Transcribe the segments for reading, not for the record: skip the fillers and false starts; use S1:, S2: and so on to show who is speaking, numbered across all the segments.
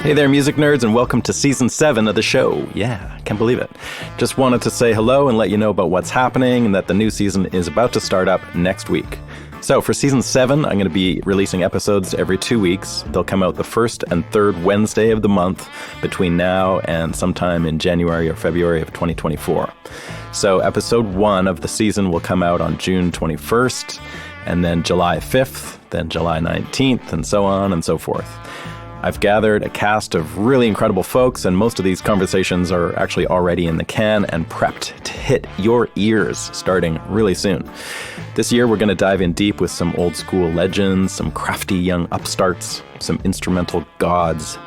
S1: Hey there, music nerds, and welcome to Season 7 of the show. Yeah, can't believe it. Just wanted to say hello and let you know about what's happening and that the new season is about to start up next week. So for Season 7, I'm going to be releasing episodes every 2 weeks. They'll come out the first and third Wednesday of the month between now and sometime in January or February of 2024. So episode 1 of the season will come out on June 21st, and then July 5th, then July 19th, and so on and so forth. I've gathered a cast of really incredible folks, and most of these conversations are actually already in the can and prepped to hit your ears starting really soon. This year, we're going to dive in deep with some old school legends, some crafty young upstarts, some instrumental gods,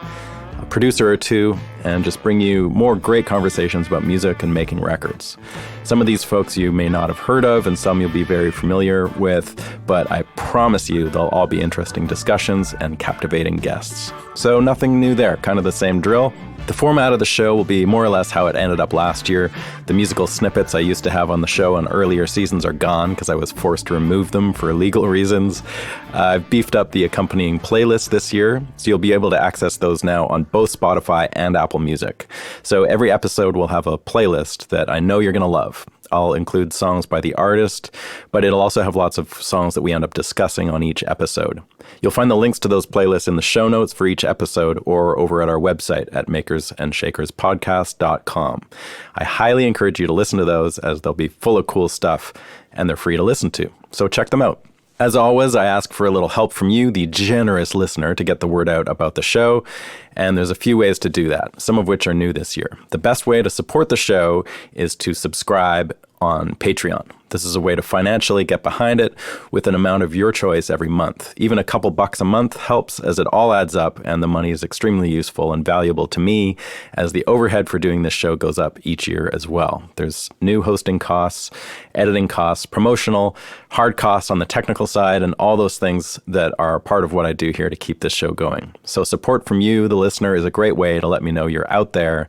S1: a producer or two, and just bring you more great conversations about music and making records. Some of these folks you may not have heard of, and some you'll be very familiar with, but I promise you they'll all be interesting discussions and captivating guests. So nothing new there, kind of the same drill. The format of the show will be more or less how it ended up last year. The musical snippets I used to have on the show on earlier seasons are gone because I was forced to remove them for legal reasons. I've beefed up the accompanying playlist this year, so you'll be able to access those now on both Spotify and Apple Music. So every episode will have a playlist that I know you're going to love. I'll include songs by the artist, but it'll also have lots of songs that we end up discussing on each episode. You'll find the links to those playlists in the show notes for each episode or over at our website at makersandshakerspodcast.com. I highly encourage you to listen to those as they'll be full of cool stuff and they're free to listen to. So check them out. As always, I ask for a little help from you, the generous listener, to get the word out about the show. And there's a few ways to do that, some of which are new this year. The best way to support the show is to subscribe on Patreon. This is a way to financially get behind it with an amount of your choice every month. Even a couple bucks a month helps, as it all adds up, and the money is extremely useful and valuable to me as the overhead for doing this show goes up each year as well. There's new hosting costs, editing costs, promotional, hard costs on the technical side, and all those things that are part of what I do here to keep this show going. So support from you, the listener, is a great way to let me know you're out there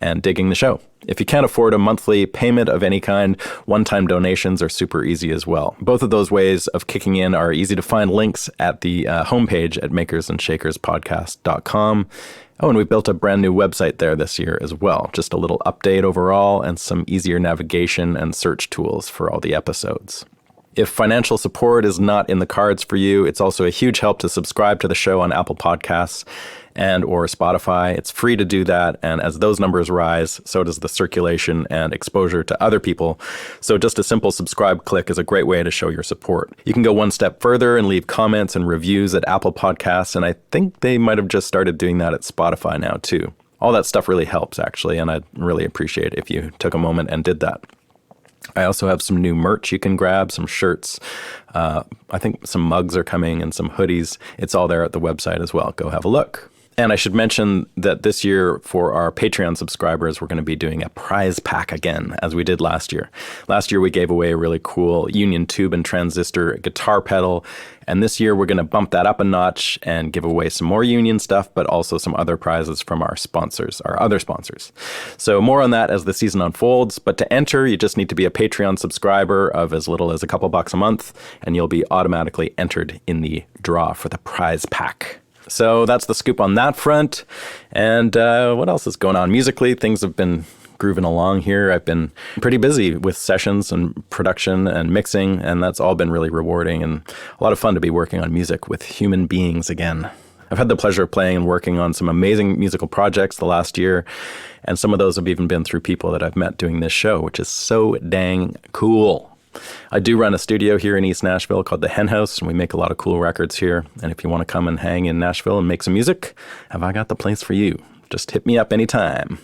S1: and digging the show. If you can't afford a monthly payment of any kind, one-time donations are super easy as well. Both of those ways of kicking in are easy to find links at the homepage at makersandshakerspodcast.com. Oh, and we built a brand new website there this year as well. Just a little update overall and some easier navigation and search tools for all the episodes. If financial support is not in the cards for you, it's also a huge help to subscribe to the show on Apple Podcasts and or Spotify. It's free to do that, and as those numbers rise, so does the circulation and exposure to other people. So just a simple subscribe click is a great way to show your support. You can go one step further and leave comments and reviews at Apple Podcasts, and I think they might have just started doing that at Spotify now too. All that stuff really helps, actually, and I'd really appreciate it if you took a moment and did that. I also have some new merch you can grab, some shirts. I think some mugs are coming and some hoodies. It's all there at the website as well. Go have a look. And I should mention that this year for our Patreon subscribers, we're going to be doing a prize pack again, as we did last year. Last year, we gave away a really cool Union Tube and Transistor guitar pedal. And this year, we're going to bump that up a notch and give away some more Union stuff, but also some other prizes from our sponsors, our other sponsors. So more on that as the season unfolds. But to enter, you just need to be a Patreon subscriber of as little as a couple bucks a month, and you'll be automatically entered in the draw for the prize pack. So that's the scoop on that front. And what else is going on? Musically, things have been grooving along here. I've been pretty busy with sessions and production and mixing, and that's all been really rewarding and a lot of fun to be working on music with human beings again. I've had the pleasure of playing and working on some amazing musical projects the last year, and some of those have even been through people that I've met doing this show, which is so dang cool. I do run a studio here in East Nashville called the Hen House, and we make a lot of cool records here. And if you want to come and hang in Nashville and make some music, have I got the place for you? Just hit me up anytime.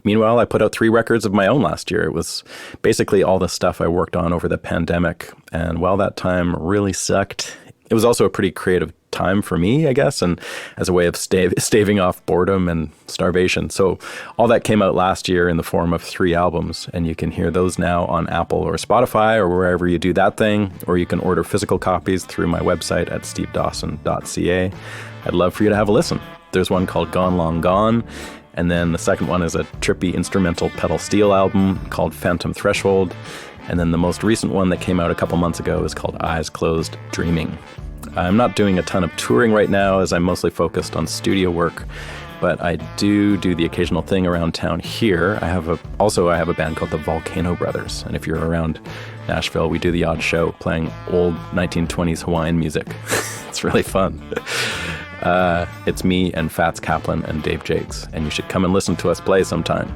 S1: Meanwhile, I put out 3 records of my own last year. It was basically all the stuff I worked on over the pandemic. And while that time really sucked, it was also a pretty creative time for me, I guess, and as a way of staving off boredom and starvation. So all that came out last year in the form of 3 albums, and you can hear those now on Apple or Spotify or wherever you do that thing, or you can order physical copies through my website at stevedawson.ca. I'd love for you to have a listen. There's one called Gone Long Gone, and then the second one is a trippy instrumental pedal steel album called Phantom Threshold, and then the most recent one that came out a couple months ago is called Eyes Closed Dreaming. I'm not doing a ton of touring right now as I'm mostly focused on studio work but I do the occasional thing around town here. I have a band called the Volcano Brothers, and if you're around Nashville, we do the odd show playing old 1920s Hawaiian music. It's really fun. It's me and Fats Kaplan and Dave Jakes, and you should come and listen to us play sometime.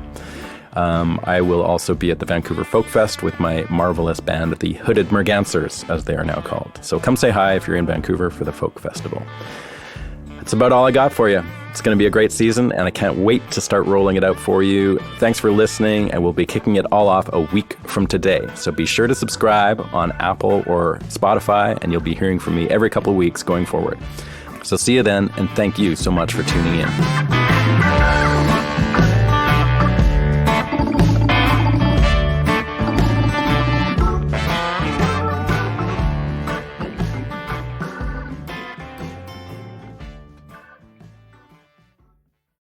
S1: I will also be at the Vancouver Folk Fest with my marvelous band, the Hooded Mergansers, as they are now called. So come say hi if you're in Vancouver for the Folk Festival. That's about all I got for you. It's going to be a great season, and I can't wait to start rolling it out for you. Thanks for listening, and we'll be kicking it all off a week from today. So be sure to subscribe on Apple or Spotify, and you'll be hearing from me every couple of weeks going forward. So see you then, and thank you so much for tuning in.